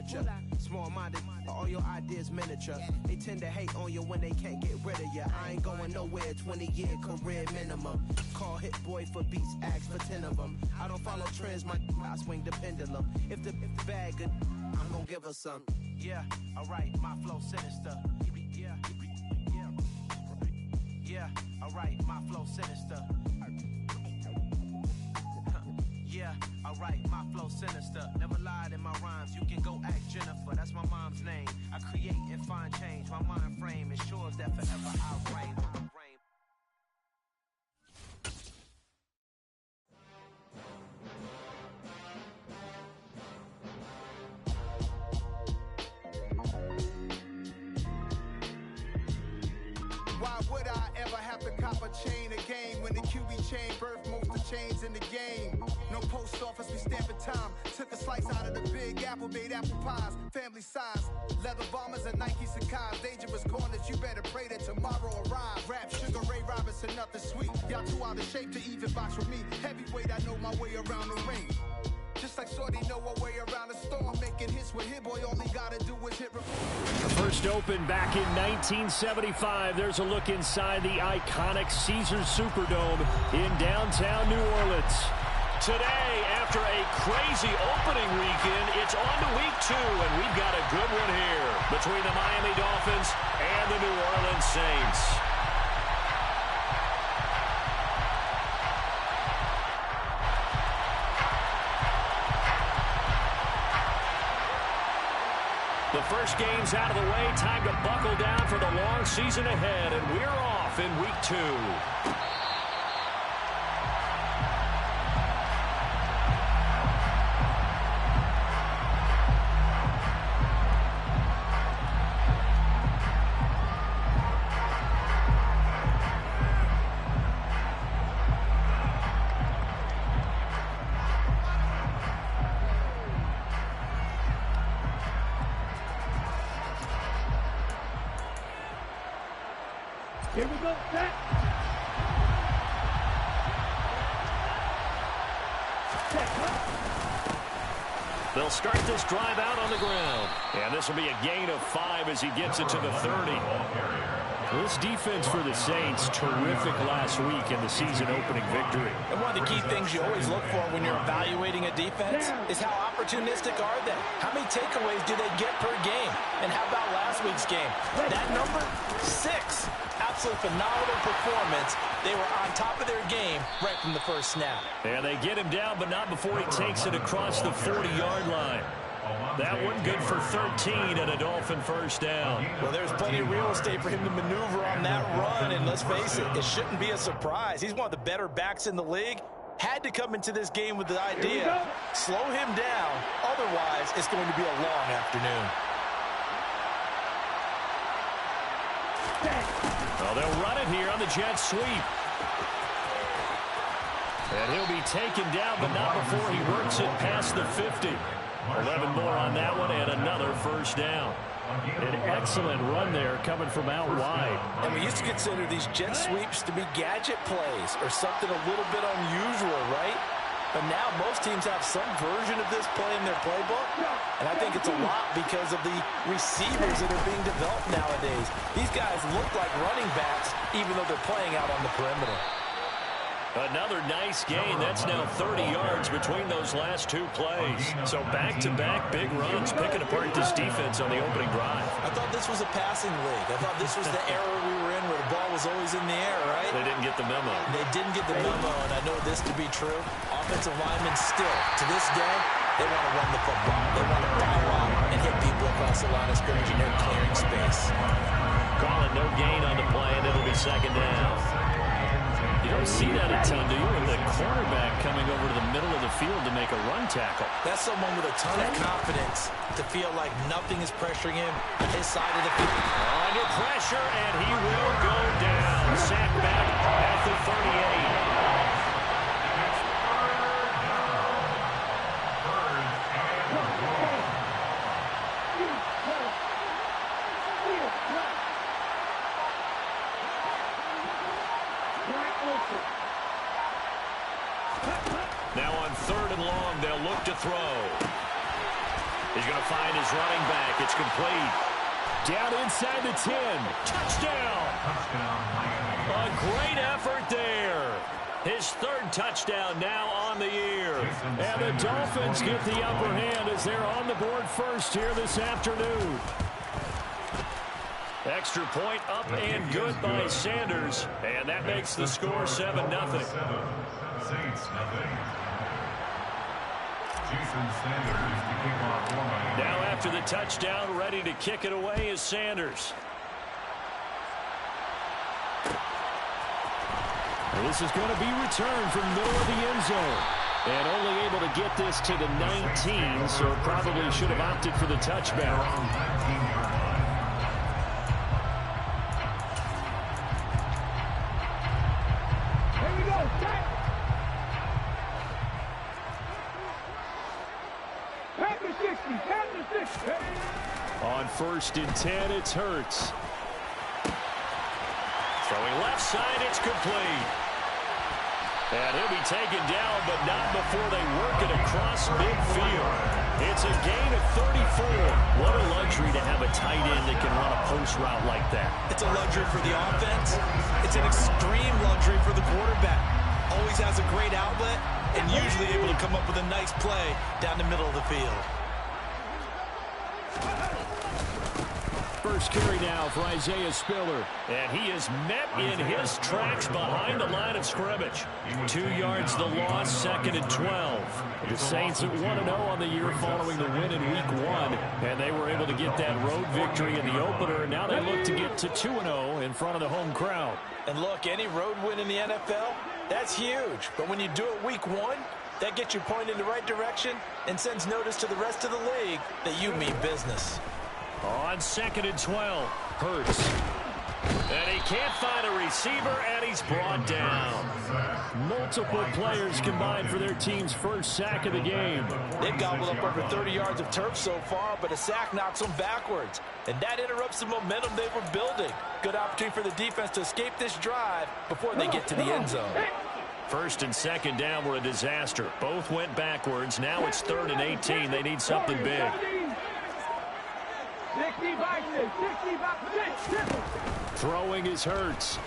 future. Small-minded, all your ideas miniature. They tend to hate on you when they can't get rid of you. I ain't going nowhere, 20-year career minimum. Call Hit Boy for beats, ask for 10 of them. I don't follow trends, I swing the pendulum. If the bag good, I'm gonna give her some. Yeah, alright, my flow sinister. Yeah, alright, my flow sinister. Yeah, alright, my flow sinister. Never lied in my rhymes, you can go ask Jennifer. That's my mom's name. I create and find change. My mind frame ensures that forever I reign. Why would I ever have to cop a chain again when the QB chain birthed most of chains in the game? No post office, we stamping time. Took a slice out of the big apple, made apple pies, family size. Leather bombers and Nike Sacai's. Dangerous corners, you better pray that tomorrow arrives. Rap, Sugar Ray Robinson, nothing sweet. Y'all too out of shape to even box with me. Heavyweight, I know my way around the ring. Just like Shorty know her way around the storm, making hits with Hit Boy, all he gotta do is hit record. The first opened back in 1975. There's a look inside the iconic Caesars Superdome in downtown New Orleans. Today, after a crazy opening weekend, it's on to week 2, and we've got a good one here between the Miami Dolphins and the New Orleans Saints. The first game's out of the way. Time to buckle down for the long season ahead, and we're off in week 2. Here we go, set. They'll start this drive out on the ground. And this will be a gain of 5 as he gets it to the 30. This defense for the Saints, terrific last week in the season-opening victory. And one of the key things you always look for when you're evaluating a defense is how opportunistic are they? How many takeaways do they get per game? And how about last week's game? That number, 6. Absolutely phenomenal performance. They were on top of their game right from the first snap. And they get him down, but not before he takes it across the 40-yard line. That one good for 13 and a Dolphin first down. Well, there's plenty of real estate for him to maneuver on that run, and let's face it, it shouldn't be a surprise. He's one of the better backs in the league. Had to come into this game with the idea, slow him down, otherwise it's going to be a long afternoon. Well, they'll run it here on the jet sweep. And he'll be taken down, but not before he works it past the 50. 11 more on that one, and another first down. An excellent run there coming from out wide. And we used to consider these jet sweeps to be gadget plays or something a little bit unusual, right? But now most teams have some version of this play in their playbook. And I think it's a lot because of the receivers that are being developed nowadays. These guys look like running backs even though they're playing out on the perimeter. Another nice gain. That's now 30 yards between those last 2 plays. So back-to-back big runs, picking apart this defense on the opening drive. I thought this was a passing league. I thought this was the era we were in where the ball was always in the air, right? They didn't get the memo. They didn't get the memo, and I know this to be true. Offensive linemen still, to this day, they want to run the football. They want to power out and hit people across the line of scrimmage, and they're clearing space. Calling no gain on the play, and it'll be second down. You don't see that a ton, do you? With the cornerback coming over to the middle of the field to make a run tackle. That's someone with a ton of confidence to feel like nothing is pressuring him on his side of the field. Under pressure, and he will go down. Sacked back at the 38. Now on 3rd and long, they'll look to throw. He's going to find his running back. It's complete. Down inside the 10. Touchdown. A great effort there. His third touchdown now on the year. And the Dolphins get the upper hand as they're on the board first here this afternoon. Extra point up and good by Sanders. And that makes the score 7-0. Now after the touchdown, ready to kick it away is Sanders. Well, this is going to be returned from middle of the end zone. And only able to get this to the 19, so probably should have opted for the touchback. Here we go, set. Pack the 60. On 1st and 10, it's Hurts. Throwing left side, it's complete. And he'll be taken down, but not before they work it across midfield. It's a gain of 34. What a luxury to have a tight end that can run a post route like that. It's a luxury for the offense. It's an extreme luxury for the quarterback. Always has a great outlet and usually able to come up with a nice play down the middle of the field. First carry now for Isaiah Spiller. And he is met in his tracks behind the line of scrimmage. 2 yards the loss, 2nd and 12. The Saints at 1-0 on the year following the win in Week 1. And they were able to get that road victory in the opener. And now they look to get to 2-0 in front of the home crowd. And look, any road win in the NFL, that's huge. But when you do it Week 1, that gets you pointed in the right direction and sends notice to the rest of the league that you mean business. On 2nd and 12, Hurts. And he can't find a receiver, and he's brought down. Multiple players combined for their team's first sack of the game. They've gobbled up over 30 yards of turf so far, but a sack knocks them backwards. And that interrupts the momentum they were building. Good opportunity for the defense to escape this drive before they get to the end zone. 1st and 2nd down were a disaster. Both went backwards. Now it's 3rd and 18. They need something big. 60 by 6. Throwing is Hurts.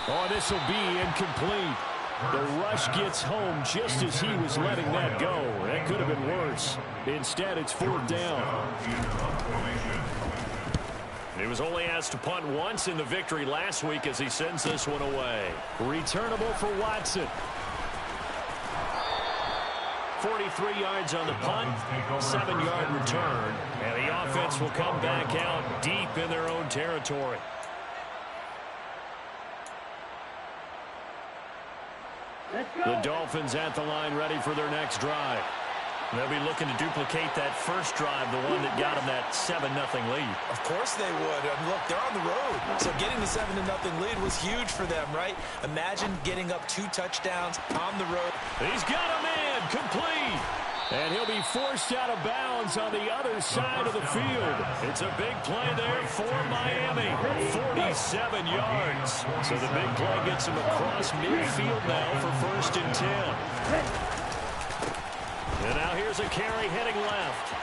Oh, this will be incomplete. The rush gets home just as he was letting that go. That could have been worse. Instead, it's 4th down. He was only asked to punt once in the victory last week as he sends this one away. Returnable for Watson. 43 yards on the punt, 7-yard return, and the offense will come back out deep in their own territory. The Dolphins at the line ready for their next drive. They'll be looking to duplicate that first drive, the one that got them that 7-0 lead. Of course they would. I mean, look, they're on the road. So getting the 7-0 lead was huge for them, right? Imagine getting up 2 touchdowns on the road. He's got a man, complete. And he'll be forced out of bounds on the other side of the field. It's a big play there for Miami. 47 yards. So the big play gets him across midfield now for 1st and 10. And now here's a carry heading left.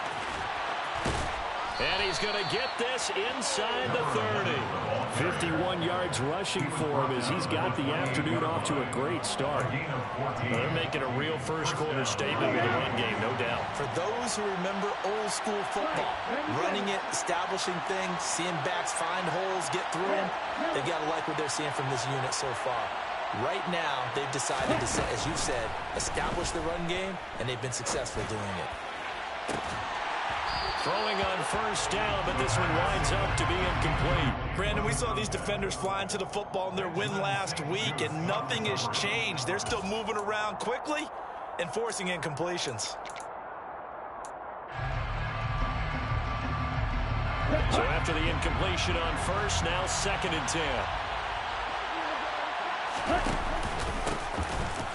And he's going to get this inside the 30. 51 yards rushing for him as he's got the afternoon off to a great start. They're making a real first-quarter statement with the run game, no doubt. For those who remember old-school football, running it, establishing things, seeing backs find holes, get through them, they've got to like what they're seeing from this unit so far. Right now, they've decided to, as you said, establish the run game, and they've been successful doing it. Throwing on 1st down, but this one winds up to be incomplete. Brandon, we saw these defenders flying to the football in their win last week, and nothing has changed. They're still moving around quickly and forcing incompletions. So after the incompletion on 1st, now 2nd and 10.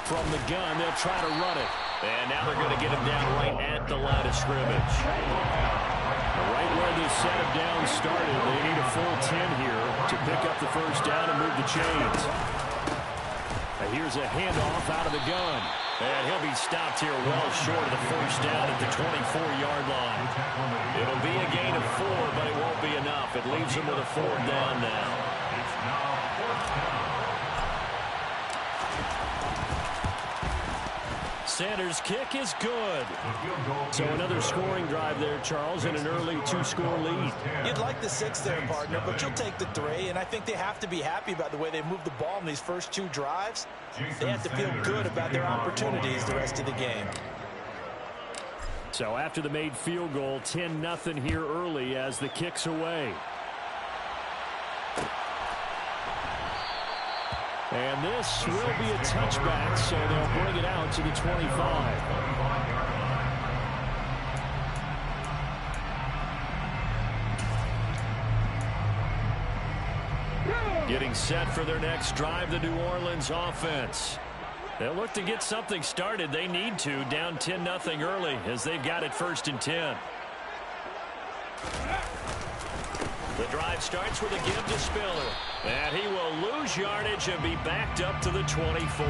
From the gun, they'll try to run it. And now they're going to get him down right at the line of scrimmage. Right where this set of downs started, they need a full 10 here to pick up the 1st down and move the chains. And here's a handoff out of the gun. And he'll be stopped here well short of the first down at the 24-yard line. It'll be a gain of 4, but it won't be enough. It leaves him with a 4th down now. It's now 4th down. Sanders' kick is good. So another scoring drive there, Charles, and an early 2-score lead. You'd like the 6 there, partner, but you'll take the 3, and I think they have to be happy about the way they moved the ball in these first 2 drives. They have to feel good about their opportunities the rest of the game. So after the made field goal, 10-0 here early as the kick's away. And this will be a touchback, so they'll bring it out to the 25. Getting set for their next drive, the New Orleans offense. They'll look to get something started. They need to, down 10-0 early as they've got it 1st and 10. The drive starts with a give to Spiller. And he will lose yardage and be backed up to the 24.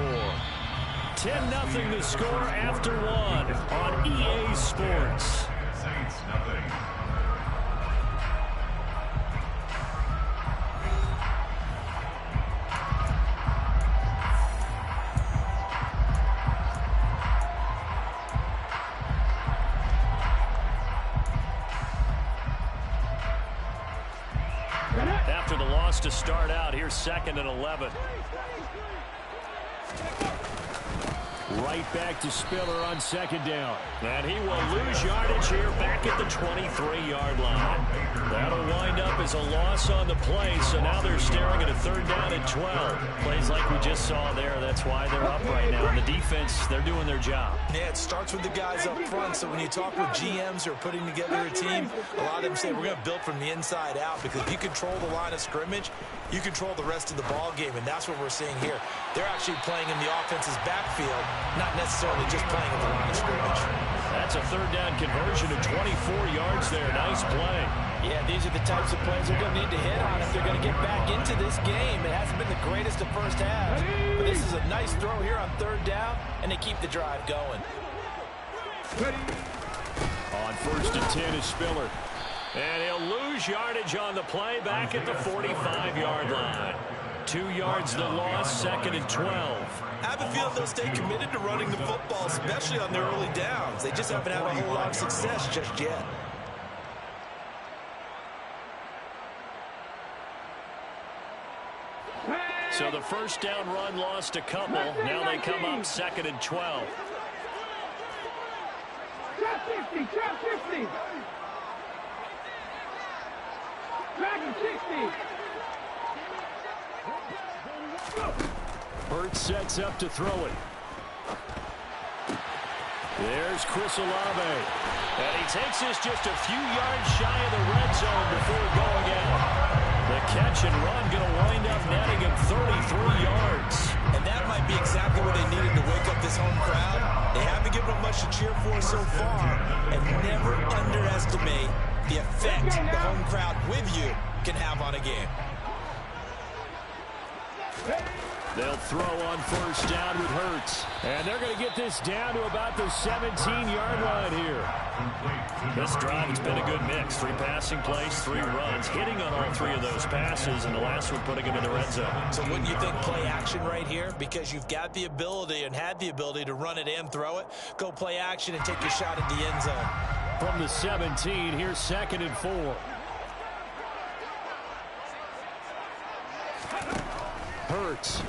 10-0 the score after 1 on EA Sports. Saints nothing. After the loss to start out, here's 2nd and 11. Right back to Spiller on 2nd down. And he will lose yardage here back at the 23-yard line. That'll wind up as a loss on the play, so now they're staring at a 3rd down and 12. Plays like we just saw there, that's why they're up right now. And the defense, they're doing their job. Yeah, it starts with the guys up front, so when you talk with GMs who are putting together a team, a lot of them say we're going to build from the inside out, because if you control the line of scrimmage, you control the rest of the ball game, and that's what we're seeing here. They're actually playing in the offense's backfield, not necessarily just playing at the line of scrimmage. That's a 3rd down conversion of 24 yards there. Nice play. Yeah, these are the types of plays they're going to need to hit on if they're going to get back into this game. It hasn't been the greatest of first halves, but this is a nice throw here on 3rd down, and they keep the drive going. On 1st and 10 is Spiller. And he'll lose yardage on the play back at the 45-yard line. 2 yards the loss, 2nd and 12. I have a feeling they'll stay committed to running the football, especially on their early downs. They just haven't had a whole lot of success just yet. So the 1st down run lost a couple. Now they come up 2nd and 12. Trap 50, trap 50. Dragon 60. Hurts sets up to throw it. There's Chris Olave. And he takes this just a few yards shy of the red zone before going out. The catch and run going to wind up netting him 33 yards. And that might be exactly what they needed to wake up this home crowd. They haven't given them much to cheer for so far. And never underestimate the effect the home crowd with you can have on a game. They'll throw on 1st down with Hurts. And they're going to get this down to about the 17-yard line here. This drive has been a good mix. 3 passing plays, 3 runs, hitting on all 3 of those passes, and the last one putting him in the red zone. So wouldn't you think play action right here? Because you've got the ability and had the ability to run it and throw it. Go play action and take your shot at the end zone. From the 17, here's 2nd and 4. Hurts.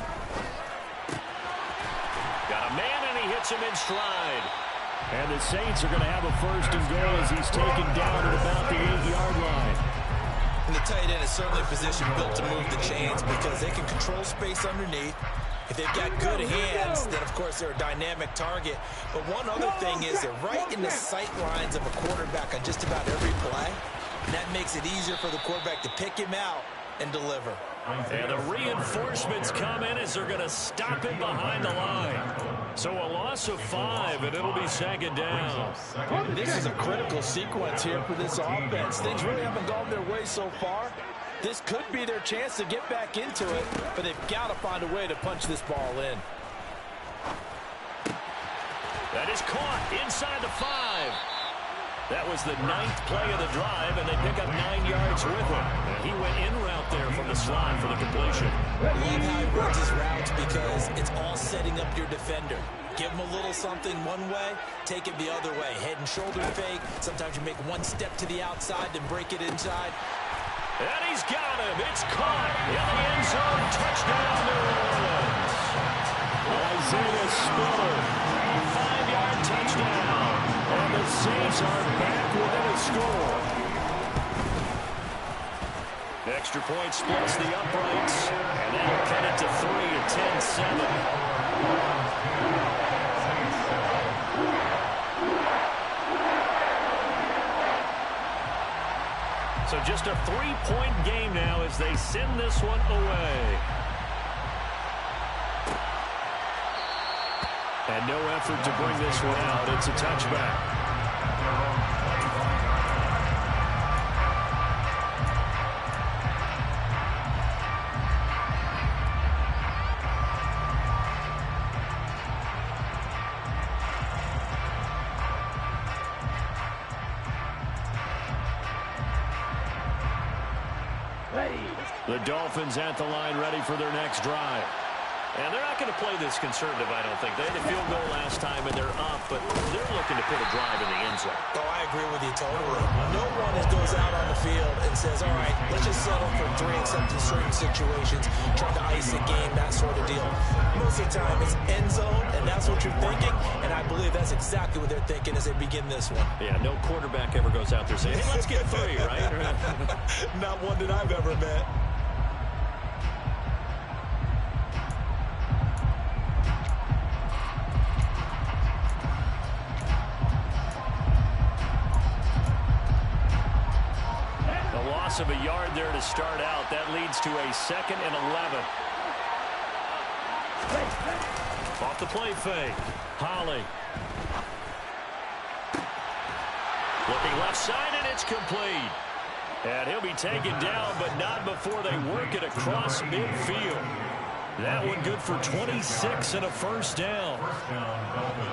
Got a man, and he hits him in stride. And the Saints are going to have a 1st and goal as he's taken down at about the 8-yard line. And the tight end is certainly a position built to move the chains because they can control space underneath. If they've got good hands, then, of course, they're a dynamic target. But one other thing is they're right in the sight lines of a quarterback on just about every play. And that makes it easier for the quarterback to pick him out and deliver. And the reinforcements come in as they're going to stop him behind the line. So a loss of 5, and it'll be 2nd down. This is a critical sequence here for this offense. Things really haven't gone their way so far. This could be their chance to get back into it, but they've got to find a way to punch this ball in. That is caught inside the 5. That was the 9th play of the drive, and they pick up 9 yards with it. He went in route there from the slot for the completion. Love how he runs his routes because it's all setting up your defender. Give him a little something one way, take it the other way. Head and shoulder fake. Sometimes you make one step to the outside, then break it inside. And he's got him. It's caught in the end zone. Touchdown, New Orleans. Isaiah Spiller, 5-yard touchdown. And the Saints are back within a score. Extra point splits the uprights, and that'll cut it to 3 at 10-7. So just a 3-point game now as they send this one away. And no effort to bring this one out. It's a touchback. The Dolphins at the line ready for their next drive. And they're not going to play this conservative, I don't think. They had a field goal last time, and they're up, but they're looking to put a drive in the end zone. Oh, I agree with you totally. No one goes out on the field and says, all right, let's just settle for 3 except in certain situations, trying to ice a game, that sort of deal. Most of the time, it's end zone, and that's what you're thinking, and I believe that's exactly what they're thinking as they begin this one. Yeah, no quarterback ever goes out there saying, hey, let's get 3, right? Not one that I've ever met. Of a yard there to start out. That leads to a 2nd and 11. Off the play fake. Holly. Looking left side, and it's complete. And he'll be taken down, but not before they work it across midfield. That one good for 26 and a first down.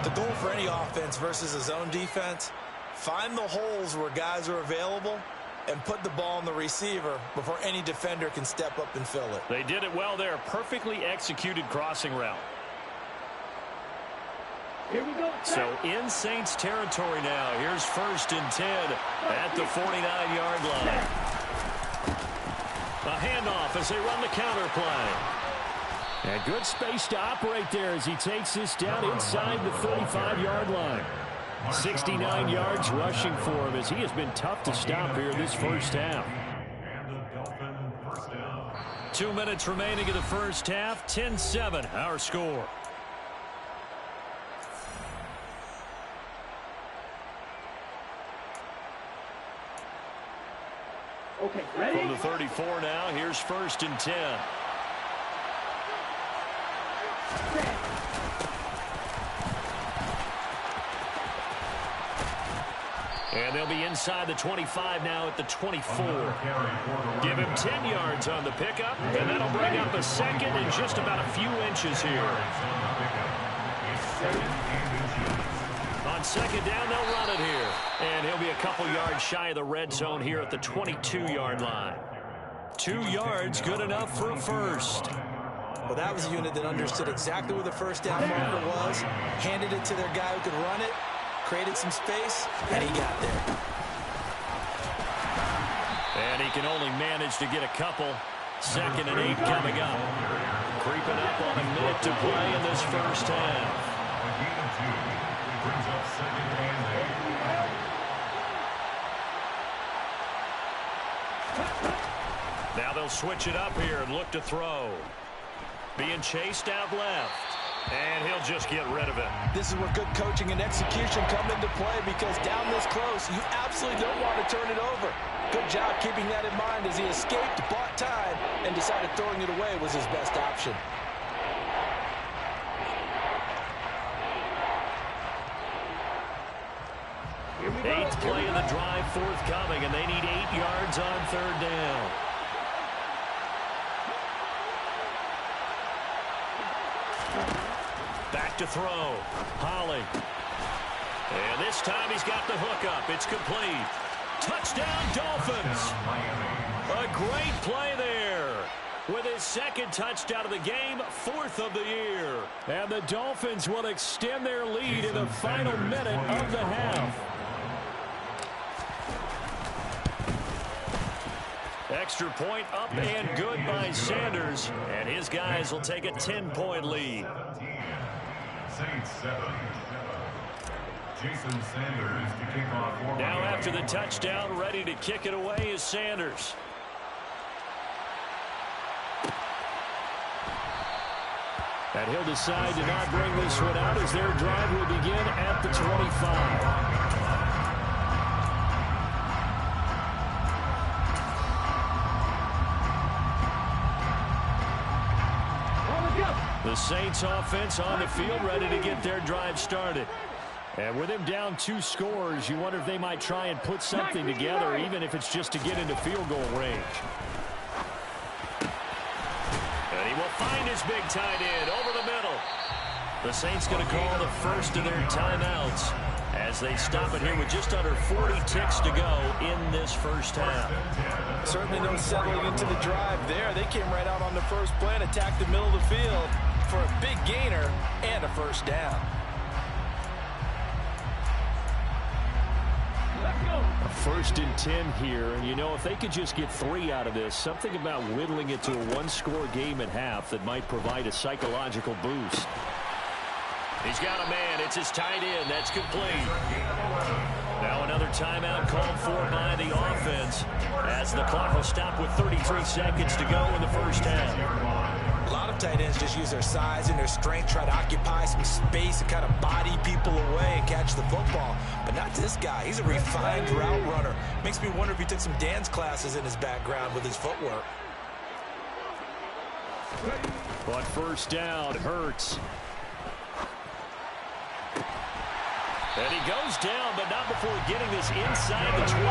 The goal for any offense versus a zone defense, find the holes where guys are available and put the ball on the receiver before any defender can step up and fill it. They did it well there. Perfectly executed crossing route. Here we go. So in Saints territory now. Here's 1st and 10 at the 49-yard line. A handoff as they run the counter play. And good space to operate there as he takes this down inside the 35-yard line. 69 yards rushing for him as he has been tough to stop here this first half. 2 minutes remaining in the first half. 10-7 our score. Okay, ready? From the 34 now, here's 1st and 10. And they'll be inside the 25 now at the 24. Give him 10 yards on the pickup, and that'll bring up a 2nd and just about a few inches here. On 2nd down, they'll run it here. And he'll be a couple yards shy of the red zone here at the 22-yard line. 2 yards, good enough for a first. Well, that was a unit that understood exactly where the first down marker was, handed it to their guy who could run it, created some space, and he got there. And he can only manage to get a couple. 2nd and 8 coming up. Creeping up on a minute to play in this first half. Now they'll switch it up here and look to throw. Being chased out left. And he'll just get rid of it. This is where good coaching and execution come into play because down this close, you absolutely don't want to turn it over. Good job keeping that in mind as he escaped, bought time, and decided throwing it away was his best option. Eighth play of the drive forthcoming, and they need 8 yards on 3rd down. Back to throw. Holly. And this time he's got the hook up. It's complete. Touchdown, Dolphins. A great play there. With his second touchdown of the game, 4th of the year. And the Dolphins will extend their lead in the final minute of the half. Extra point up and good by Sanders. And his guys will take a 10-point lead. Saints 7. Jason Sanders to kick off. Now after the touchdown, ready to kick it away is Sanders. And he'll decide to not bring this one out as their drive will begin at the 25. The Saints offense on the field ready to get their drive started. And with him down 2 scores, you wonder if they might try and put something together, even if it's just to get into field goal range. And he will find his big tight end over the middle. The Saints going to call the first of their timeouts as they stop it here with just under 40 ticks to go in this first half. Certainly no settling into the drive there. They came right out on the first play and attacked the middle of the field for a big gainer and a first down. A 1st and 10 here, and you know, if they could just get 3 out of this, something about whittling it to a 1-score game at half that might provide a psychological boost. He's got a man. It's his tight end. That's complete. Now another timeout called for by the offense as the clock will stop with 33 seconds to go in the first half. A lot of tight ends just use their size and their strength, try to occupy some space and kind of body people away and catch the football. But not this guy. He's a refined route runner. Makes me wonder if he took some dance classes in his background with his footwork. But first down, Hurts. And he goes down, but not before getting this inside the 25.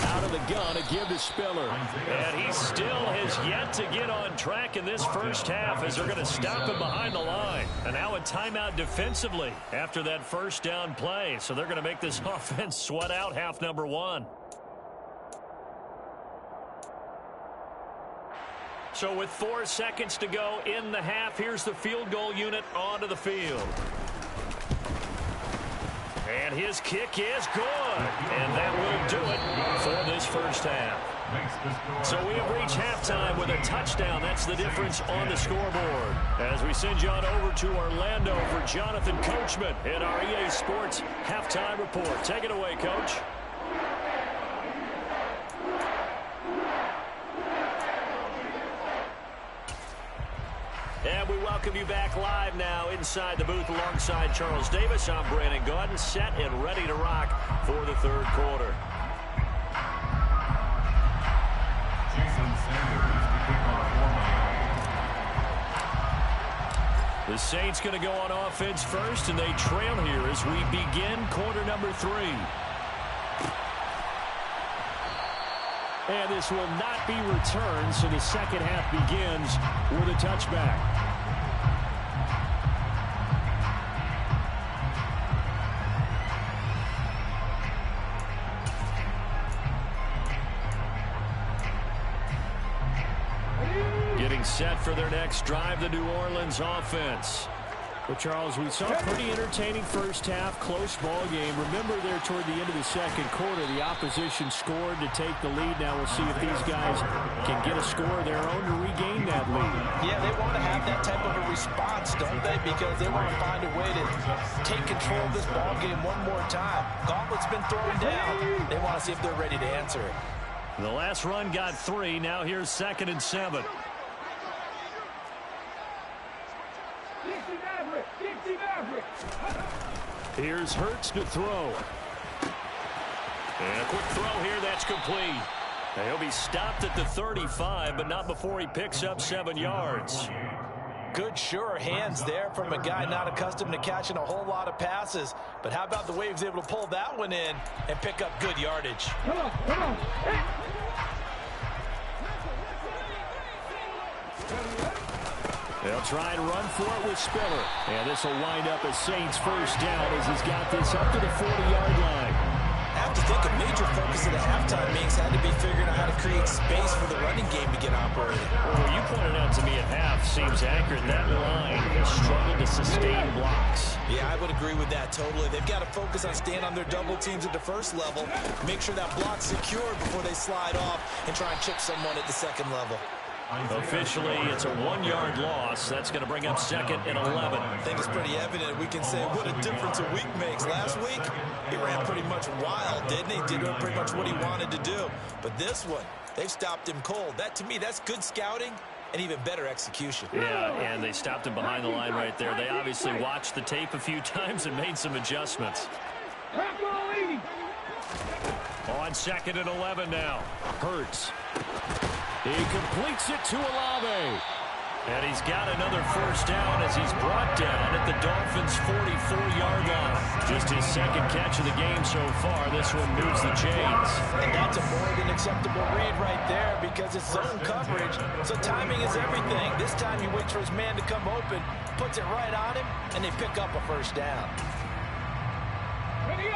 Out of the gun to give to Spiller. And he still has yet to get on track in this first half as they're going to stop him behind the line. And now a timeout defensively after that first down play. So they're going to make this offense sweat out half number 1. So with 4 seconds to go in the half, here's the field goal unit onto the field. And his kick is good. And that will do it for this first half. So we have reached halftime with a touchdown. That's the difference on the scoreboard. As we send you on over to Orlando for Jonathan Coachman in our EA Sports Halftime Report. Take it away, Coach. And we welcome you back live now inside the booth alongside Charles Davis. I'm Brandon Gaudin, set and ready to rock for the third quarter. Jason Sanders to kick off. The Saints going to go on offense first, and they trail here as we begin quarter number 3. And this will not be returned, so the second half begins with a touchback. Getting set for their next drive, the New Orleans offense. But, Charles, we saw a pretty entertaining first half, close ball game. Remember there toward the end of the second quarter, the opposition scored to take the lead. Now we'll see if these guys can get a score of their own to regain that lead. Yeah, they want to have that type of a response, don't they? Because they want to find a way to take control of this ball game one more time. Gauntlet's been thrown down. They want to see if they're ready to answer it. The last run got 3. Now here's 2nd and 7. Here's Hurts to throw. And a quick throw here, that's complete. And he'll be stopped at the 35, but not before he picks up 7 yards. Good, sure hands there from a guy not accustomed to catching a whole lot of passes. But how about the way he was able to pull that one in and pick up good yardage? Come on. Hey. They'll try and run for it with Spiller. And this will wind up a Saints first down as he's got this up to the 40-yard line. I have to think a major focus of the halftime meetings had to be figuring out how to create space for the running game to get operating. Well, you pointed out to me at half seems accurate. That line has struggled to sustain blocks. Yeah, I would agree with that totally. They've got to focus on staying on their double teams at the first level, make sure that block's secured before they slide off and try and chip someone at the second level. Officially, it's a 1-yard loss. That's going to bring up 2nd and 11. I think it's pretty evident. We can say what a difference a week makes. Last week, he ran pretty much wild, didn't he? Did pretty much what he wanted to do. But this one, they've stopped him cold. That, to me, that's good scouting and even better execution. Yeah, and they stopped him behind the line right there. They obviously watched the tape a few times and made some adjustments. On 2nd and 11 now. Hurts. He completes it to Olave. And he's got another first down as he's brought down at the Dolphins' 44-yard line. Just his second catch of the game so far. This one moves the chains. And that's a more than acceptable read right there because it's zone coverage, so timing is everything. This time he waits for his man to come open, puts it right on him, and they pick up a first down.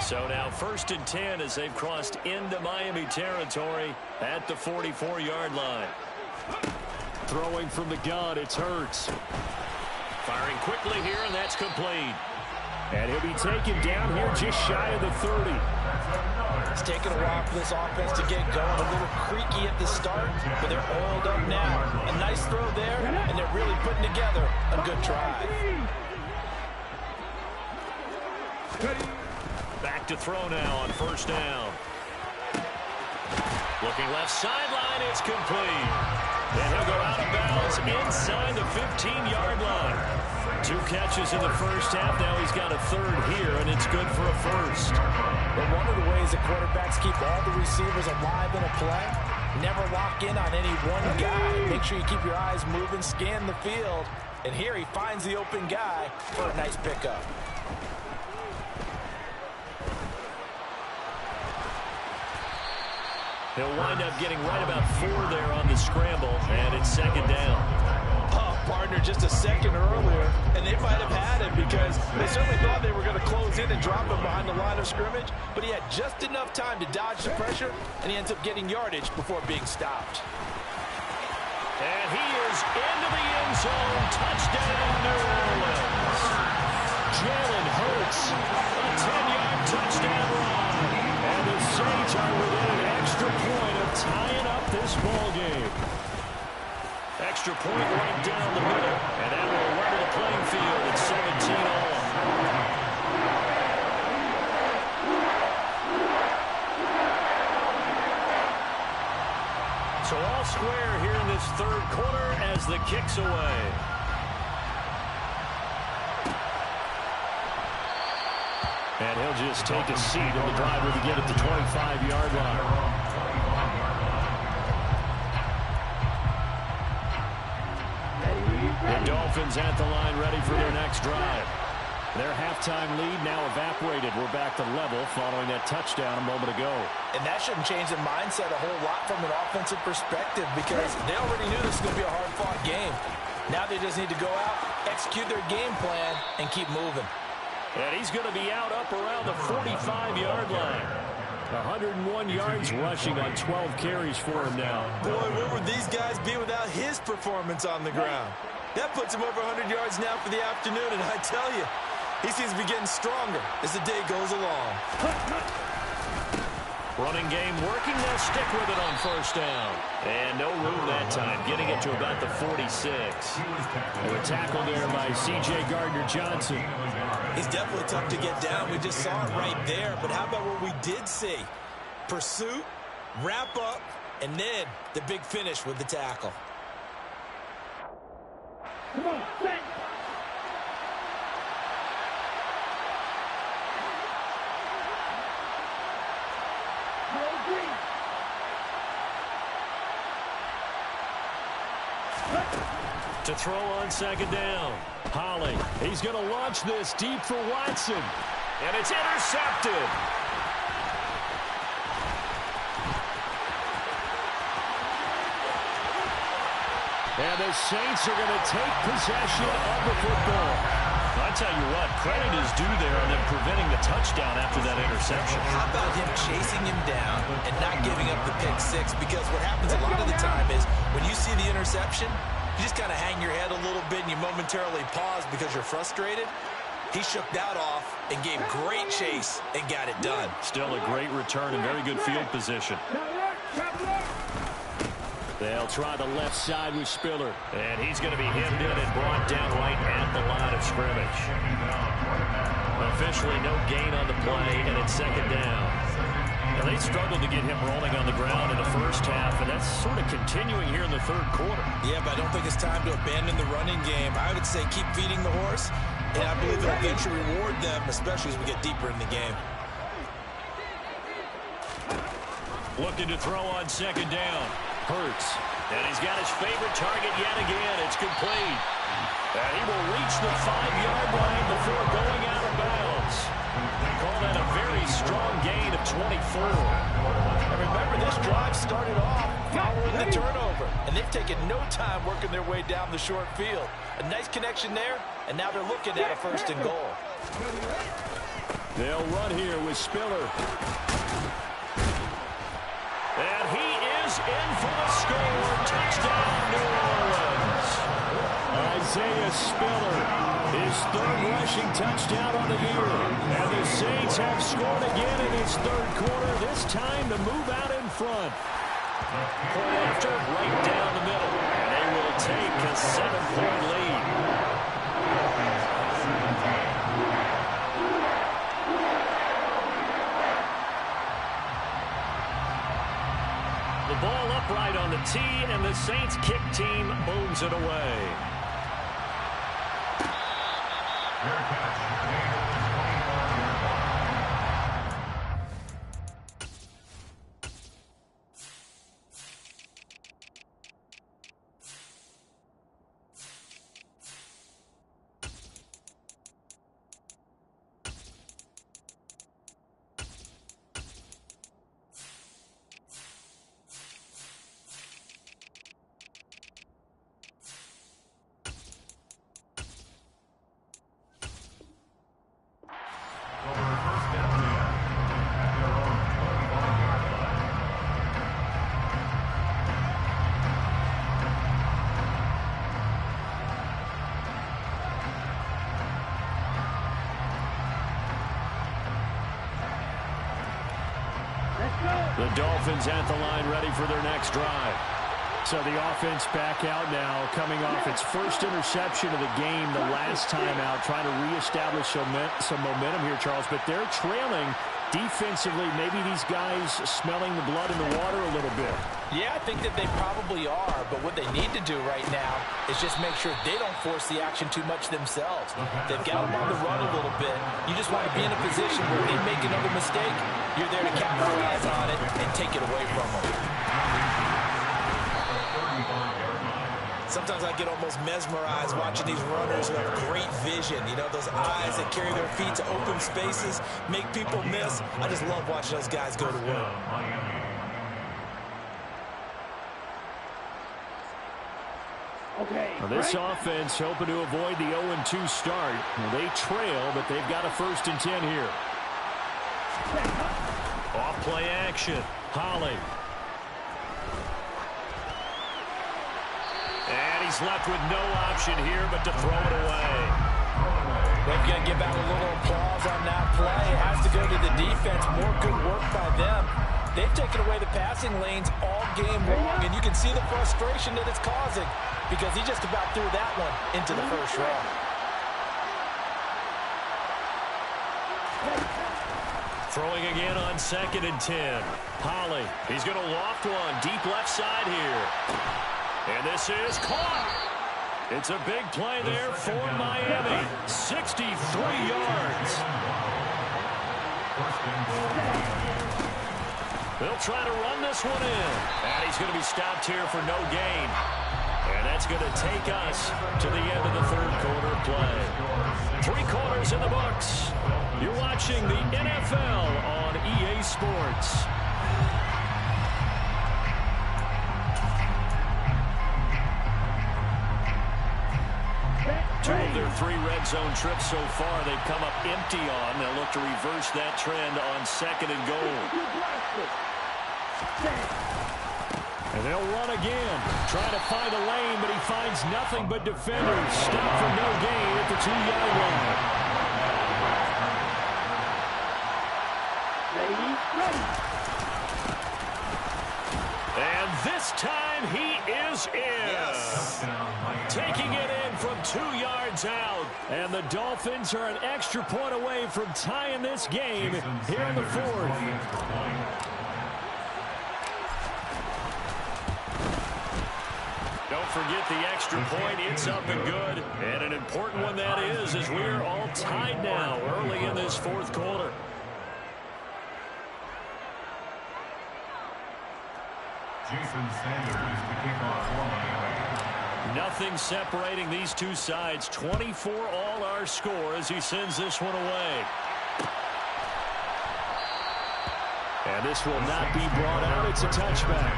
So now 1st and 10 as they've crossed into Miami territory at the 44-yard line. Throwing from the gun, it's Hurts. Firing quickly here, and that's complete. And he'll be taken down here just shy of the 30. It's taken a while for this offense to get going. A little creaky at the start, but they're oiled up now. A nice throw there, and they're really putting together a good drive. Back to throw now on 1st down. Looking left sideline, it's complete. And he'll go out of bounds inside the 15-yard line. 2 catches in the first half. Now he's got a 3rd here, and it's good for a first. But one of the ways that quarterbacks keep all the receivers alive in a play, never lock in on any one guy. Make sure you keep your eyes moving, scan the field. And here he finds the open guy for a nice pickup. He'll wind up getting right about 4 there on the scramble, and it's 2nd down. Oh, partner, just a second earlier, and they might have had him because they certainly thought they were going to close in and drop him behind the line of scrimmage, but he had just enough time to dodge the pressure, and he ends up getting yardage before being stopped. And he is into the end zone. Touchdown, New Orleans. Jalen Hurts, a 10-yard touchdown run. And the Saints are within an extra point of tying up this ball game. Extra point right down the middle. And that will level the playing field at 17 all. So all square here in this 3rd quarter as the kick's away. And he'll just take a seat in the driver to get at the 25-yard line. The Dolphins at the line ready for their next drive. Their halftime lead now evaporated. We're back to level following that touchdown a moment ago. And that shouldn't change the mindset a whole lot from an offensive perspective because they already knew this was going to be a hard-fought game. Now they just need to go out, execute their game plan, and keep moving. And he's going to be out up around the 45-yard line. 101 yards rushing on 12 carries for him now. Boy, where would these guys be without his performance on the ground? That puts him over 100 yards now for the afternoon, and I tell you, he seems to be getting stronger as the day goes along. Running game working. They'll stick with it on 1st down. And no room that time, getting it to about the 46. They were tackled there by C.J. Gardner-Johnson. He's definitely tough to get down. We just saw it right there. But how about what we did see? Pursuit, wrap up, and then the big finish with the tackle. Come on, set. To throw on 2nd down. Holly, he's going to launch this deep for Watson. And it's intercepted. And the Saints are going to take possession of the football. I tell you what, credit is due there on them preventing the touchdown after that interception. How about him chasing him down and not giving up the pick six? Because what happens a lot of the time is when you see the interception, you just kind of hang your head a little bit and you momentarily pause because you're frustrated. He shook that off and gave great chase and got it done. Still a great return and very good field position. They'll try the left side with Spiller. And he's going to be hemmed in and brought down right at the line of scrimmage. Officially no gain on the play, and it's second down. Now, they struggled to get him rolling on the ground in the first half, and that's sort of continuing here in the third quarter. Yeah, but I don't think it's time to abandon the running game. I would say keep feeding the horse, and I believe it'll eventually reward them, especially as we get deeper in the game. Looking to throw on second down. Hurts. And he's got his favorite target yet again. It's complete. And he will reach the 5-yard line before going out of bounds. Call that a very strong gain of 24. And remember, this drive started off following the turnover. And they've taken no time working their way down the short field. A nice connection there, and now they're looking at a first and goal. They'll run here with Spiller. And he is in for the score. Touchdown, New Orleans. Isaiah Spiller, his third rushing touchdown on the year. And the Saints have scored again in this third quarter, this time to move out in front. Point after, right down the middle. And they will take a 7-point lead. The ball upright on the tee, and the Saints kick team moves it away. The Dolphins at the line, ready for their next drive. So the offense back out now, coming off its first interception of the game the last time out, trying to reestablish some momentum here, Charles. But they're trailing defensively. Maybe these guys smelling the blood in the water a little bit. Yeah, I think that they probably are, but what they need to do right now is just make sure they don't force the action too much themselves. They've got them on the run a little bit. You just want to be in a position where they make another mistake, you're there to capitalize on it and take it away from them. Sometimes I get almost mesmerized watching these runners who have great vision. You know, those eyes that carry their feet to open spaces, make people miss. I just love watching those guys go to work. Well, this offense hoping to avoid the 0-2 start. Well, they trail, but they've got a 1st and 10 here. Off play action. Holly. And he's left with no option here but to throw it away. They've got to give out a little applause on that play. It has to go to the defense. More good work by them. They've taken away the passing lanes all game long, and you can see the frustration that it's causing because he just about threw that one into the first row. Throwing again on 2nd and 10. Holly, he's going to loft one deep left side here. And this is caught. It's a big play there for Miami. 63 yards. They'll try to run this one in. And he's going to be stopped here for no gain. And that's going to take us to the end of the third quarter play. 3 quarters in the books. You're watching the NFL on EA Sports. 3 red zone trips so far they've come up empty on. They'll look to reverse that trend on 2nd and goal. And they'll run again. Trying to find a lane, but he finds nothing but defenders. Stop for no gain at the 2-yard line. And this time he is in. Yes. Taking it in from 2 yards out. And the Dolphins are an extra point away from tying this game here in the 4th. Don't forget the extra point. It's up and good. And an important one that is, as we're all tied now early in this 4th quarter. Jason Sanders to kick off for Miami. Nothing separating these two sides. 24 all our score as he sends this one away. And this will not be brought out. It's a touchback.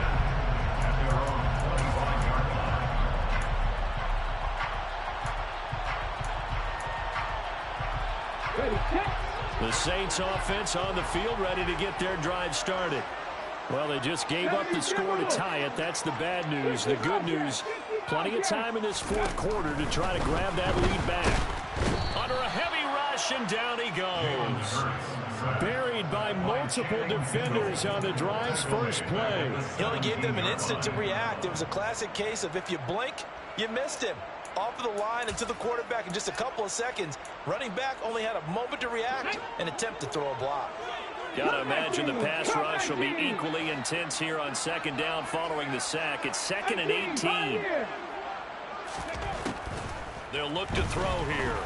At their own 25-yard line. The Saints offense on the field, ready to get their drive started. Well, they just gave up the score to tie it. That's the bad news. The good news, plenty of time in this 4th quarter to try to grab that lead back. Under a heavy rush, and down he goes. Buried by multiple defenders on the drive's first play. He only gave them an instant to react. It was a classic case of if you blink, you missed him. Off of the line and to the quarterback in just a couple of seconds. Running back only had a moment to react and attempt to throw a block. Gotta imagine the pass rush will be equally intense here on 2nd down following the sack. It's 2nd and 18. They'll look to throw here.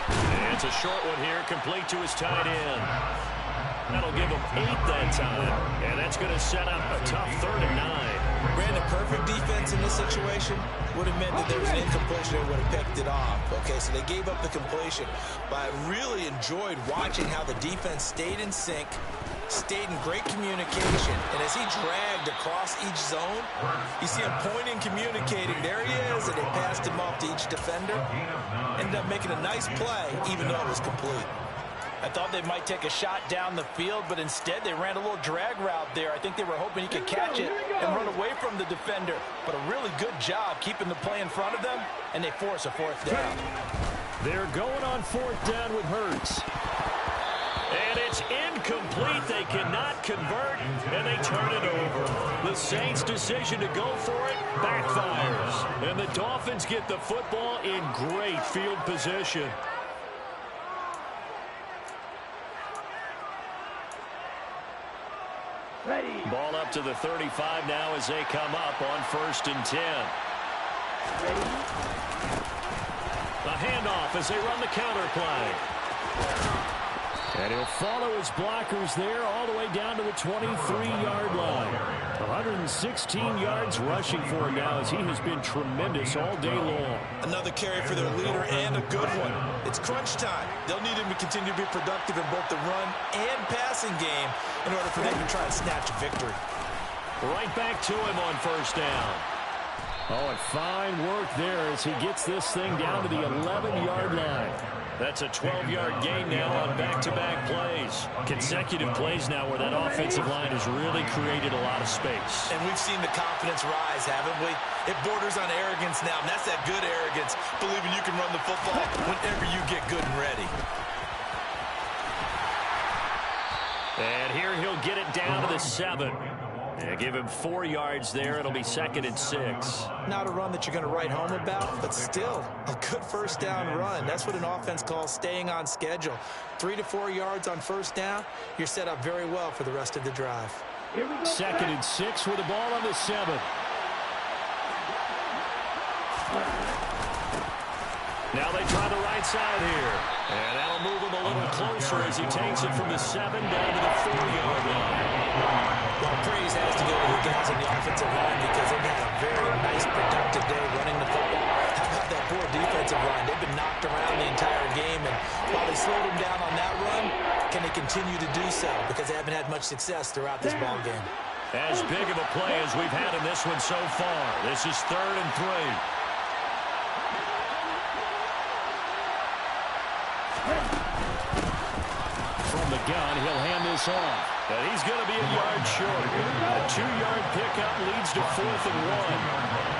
And it's a short one here, complete to his tight end. That'll give him 8 that time. And that's going to set up a tough 3rd and 9. Ran the perfect defense in this situation. Would have meant that there was an incompletion and would have picked it off. Okay, so they gave up the completion. But I really enjoyed watching how the defense stayed in sync, stayed in great communication. And as he dragged across each zone, you see him pointing, communicating. There he is, and they passed him off to each defender. Ended up making a nice play, even though it was complete. I thought they might take a shot down the field, but instead they ran a little drag route there. I think they were hoping he could catch it and run away from the defender. But a really good job keeping the play in front of them, and they force a 4th down. They're going on 4th down with Hurts. And it's incomplete. They cannot convert, and they turn it over. The Saints' decision to go for it backfires. And the Dolphins get the football in great field position. Ball up to the 35 now as they come up on 1st and 10. A handoff as they run the counter play. And he'll follow his blockers there all the way down to the 23-yard line. 116 yards rushing for him now as he has been tremendous all day long. Another carry for their leader and a good one. It's crunch time. They'll need him to continue to be productive in both the run and passing game in order for them to try and snatch a victory. Right back to him on 1st down. Oh, and fine work there as he gets this thing down to the 11-yard line. That's a 12-yard gain now on back-to-back plays. Consecutive plays now where that offensive line has really created a lot of space. And we've seen the confidence rise, haven't we? It borders on arrogance now, and that's that good arrogance, believing you can run the football whenever you get good and ready. And here he'll get it down to the 7. Yeah, give him 4 yards there. It'll be 2nd and 6. Not a run that you're going to write home about, but still a good 1st down run. That's what an offense calls staying on schedule. 3 to 4 yards on 1st down. You're set up very well for the rest of the drive. 2nd and 6 with the ball on the 7. Now they try the right side here. And that'll move him a little closer as he takes it from the 7 down to the 4-yard line. Well, praise has to go to the guys on the offensive line because they've had a very nice, productive day running the football. How about that poor defensive line? They've been knocked around the entire game, and while they slowed them down on that run, can they continue to do so? Because they haven't had much success throughout this ball game. As big of a play as we've had in this one so far. This is 3rd and 3. from the gun. He'll hand this off. And he's going to be a yard short. A 2-yard pickup leads to 4th and 1.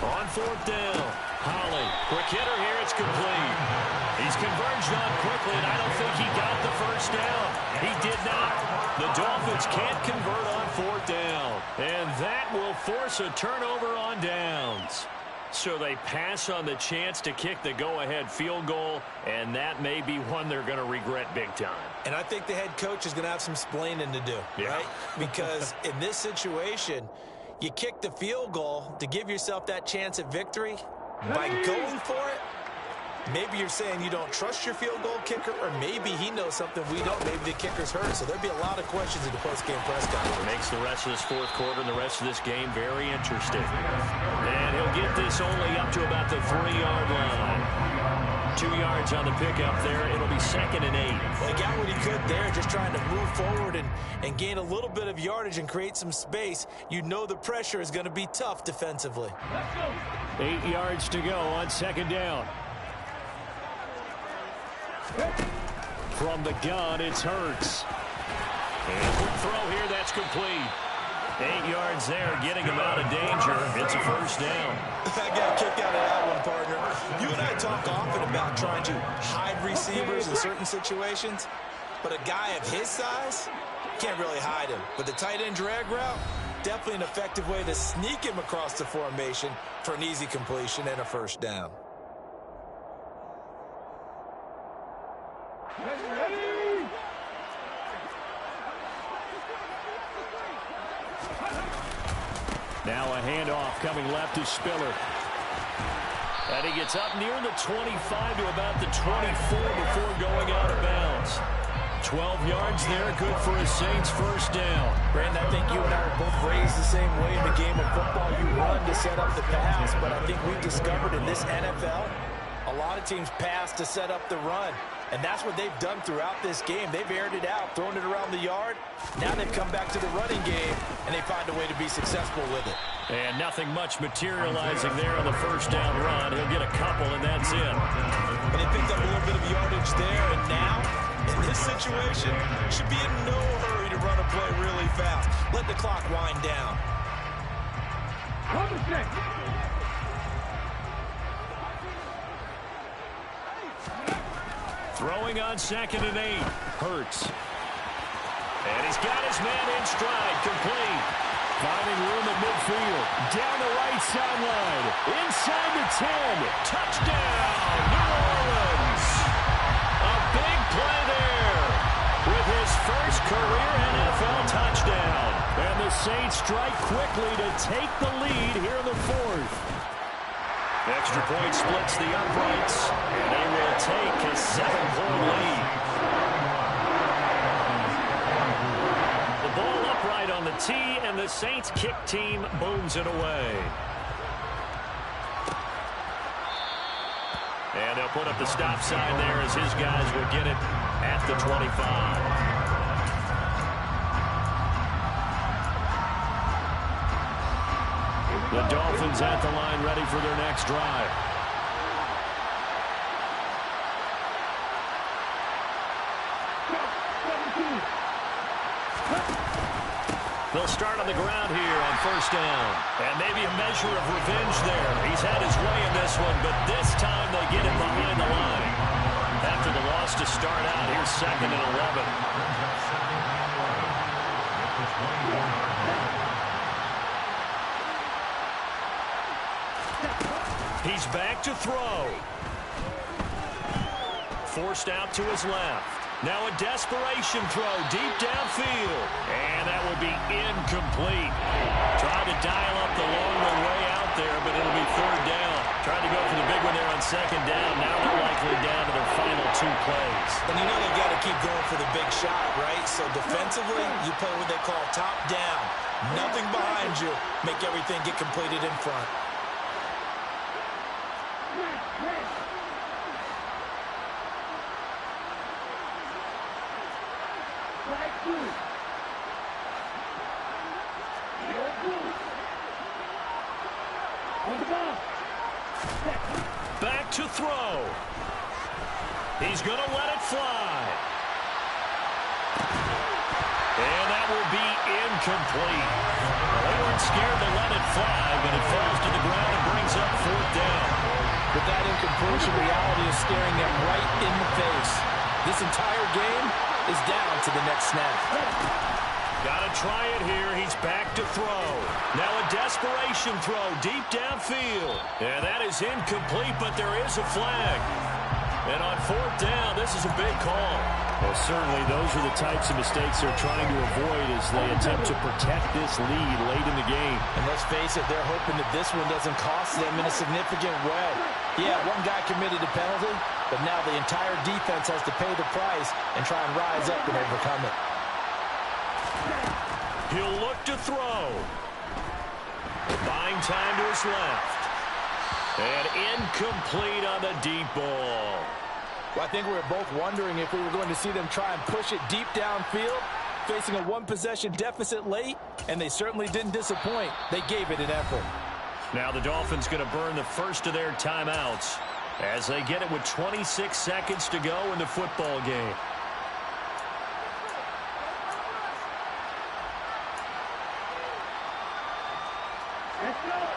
On 4th down, Holly, quick hitter here, it's complete. He's converged on quickly, and I don't think he got the first down. He did not. The Dolphins can't convert on 4th down, and that will force a turnover on downs. So they pass on the chance to kick the go-ahead field goal, and that may be one they're going to regret big time. And I think the head coach is going to have some splaining to do, right? Because in this situation, you kick the field goal to give yourself that chance at victory. By going for it, maybe you're saying you don't trust your field goal kicker, or maybe he knows something we don't. Maybe the kicker's hurt. So there'll be a lot of questions in the post-game press conference. It makes the rest of this 4th quarter and the rest of this game very interesting. And he'll get this only up to about the 3-yard line. 2 yards on the pickup there. It'll be 2nd and 8. Well, he got what he could there, just trying to move forward and gain a little bit of yardage and create some space. You know the pressure is going to be tough defensively. 8 yards to go on 2nd down. From the gun, it's Hurts. And quick throw here, that's complete. 8 yards there, getting him out of danger. It's a 1st down. I got a kick out of that one, partner. You and I talk often about trying to hide receivers in certain situations, but a guy of his size can't really hide him. But the tight end drag route, definitely an effective way to sneak him across the formation for an easy completion and a 1st down. Now a handoff coming left to Spiller. And he gets up near the 25 to about the 24 before going out of bounds. 12 yards there, good for a Saints 1st down. Brandon, I think you and I are both raised the same way in the game of football. You run to set up the pass, but I think we've discovered in this NFL, a lot of teams pass to set up the run. And that's what they've done throughout this game. They've aired it out, thrown it around the yard. Now they've come back to the running game, and they find a way to be successful with it. And nothing much materializing there on the 1st down run. He'll get a couple, and that's it. And they picked up a little bit of yardage there, and now, in this situation, should be in no hurry to run a play really fast. Let the clock wind down. Throwing on 2nd and 8. Hurts. And he's got his man in stride, complete. Finding room at midfield. Down the right sideline. Inside the 10. Touchdown, New Orleans. A big play there with his first career NFL touchdown. And the Saints strike quickly to take the lead here in the 4th. Extra point splits the uprights, and they will take a 7-point lead. The ball upright on the tee, and the Saints kick team booms it away. And they'll put up the stop sign there as his guys will get it at the 25. The Dolphins at the line, ready for their next drive. They'll start on the ground here on 1st down. And maybe a measure of revenge there. He's had his way in this one, but this time they get him behind the line. After the loss to start out, here's 2nd and 11. He's back to throw. Forced out to his left. Now a desperation throw deep downfield. And that will be incomplete. Tried to dial up the longer way out there, but it'll be 3rd down. Tried to go for the big one there on 2nd down. Now they're likely down to their final 2 plays. And you know they've got to keep going for the big shot, right? So defensively, you play what they call top down. Nothing behind you. Make everything get completed in front. Back to throw. He's going to let it fly. And that will be incomplete. Well, they weren't scared to let it fly, but it falls to the ground and brings up 4th down. With that incompletion, reality is staring them right in the face. This entire game is down to the next snap. Got to try it here. He's back to throw. Now a desperation throw deep downfield. And that is incomplete, but there is a flag. And on 4th down, this is a big call. Well, certainly those are the types of mistakes they're trying to avoid as they attempt to protect this lead late in the game. And let's face it, they're hoping that this one doesn't cost them in a significant way. Yeah, one guy committed a penalty, but now the entire defense has to pay the price and try and rise up and overcome it. He'll look to throw. Buying time to his left. And incomplete on the deep ball. Well, I think we were both wondering if we were going to see them try and push it deep downfield, facing a one-possession deficit late, and they certainly didn't disappoint. They gave it an effort. Now the Dolphins going to burn the first of their timeouts as they get it with 26 seconds to go in the football game.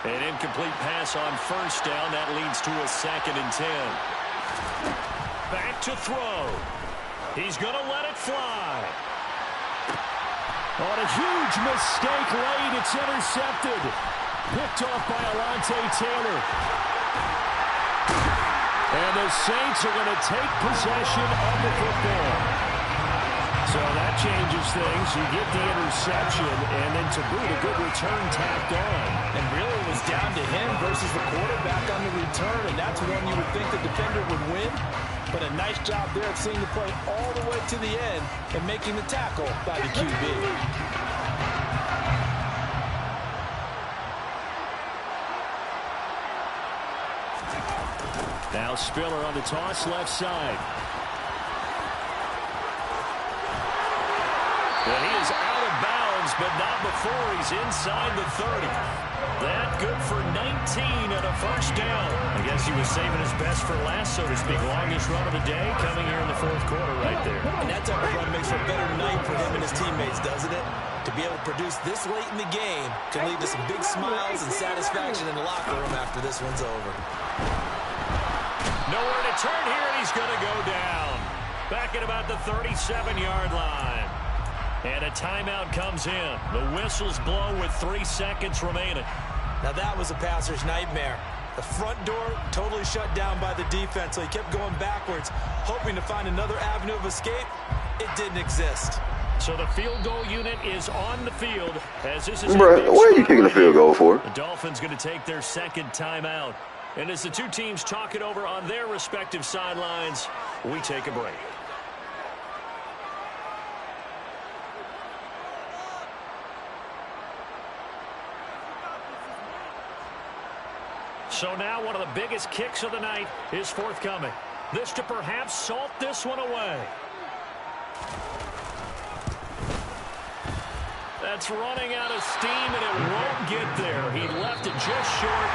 An incomplete pass on 1st down. That leads to a 2nd and 10. Back to throw. He's going to let it fly. On a huge mistake late, it's intercepted. Picked off by Alontae Taylor. And the Saints are going to take possession of the football. So that changes things. You get the interception, and then to boot, a good return tacked on. And really it was down to him versus the quarterback on the return, and that's one you would think the defender would win. But a nice job there of seeing the play all the way to the end and making the tackle by the QB. Now Spiller on the toss, left side. And he is out of bounds, but not before he's inside the 30. That good for 19 and a 1st down. I guess he was saving his best for last, so to speak. Longest run of the day coming here in the 4th quarter right there. And that type of run makes for a better night for him and his teammates, doesn't it? To be able to produce this late in the game can lead to some big smiles and satisfaction in the locker room after this one's over. Nowhere to turn here, and he's going to go down. Back at about the 37-yard line. And a timeout comes in. The whistles blow with 3 seconds remaining. Now that was a passer's nightmare. The front door totally shut down by the defense, so he kept going backwards, hoping to find another avenue of escape. It didn't exist. So the field goal unit is on the field as this is. Bruh, where are you kicking the field goal for? The Dolphins going to take their 2nd timeout. And as the two teams talk it over on their respective sidelines, we take a break. So now one of the biggest kicks of the night is forthcoming. This to perhaps salt this one away. That's running out of steam, and it won't get there. He left it just short.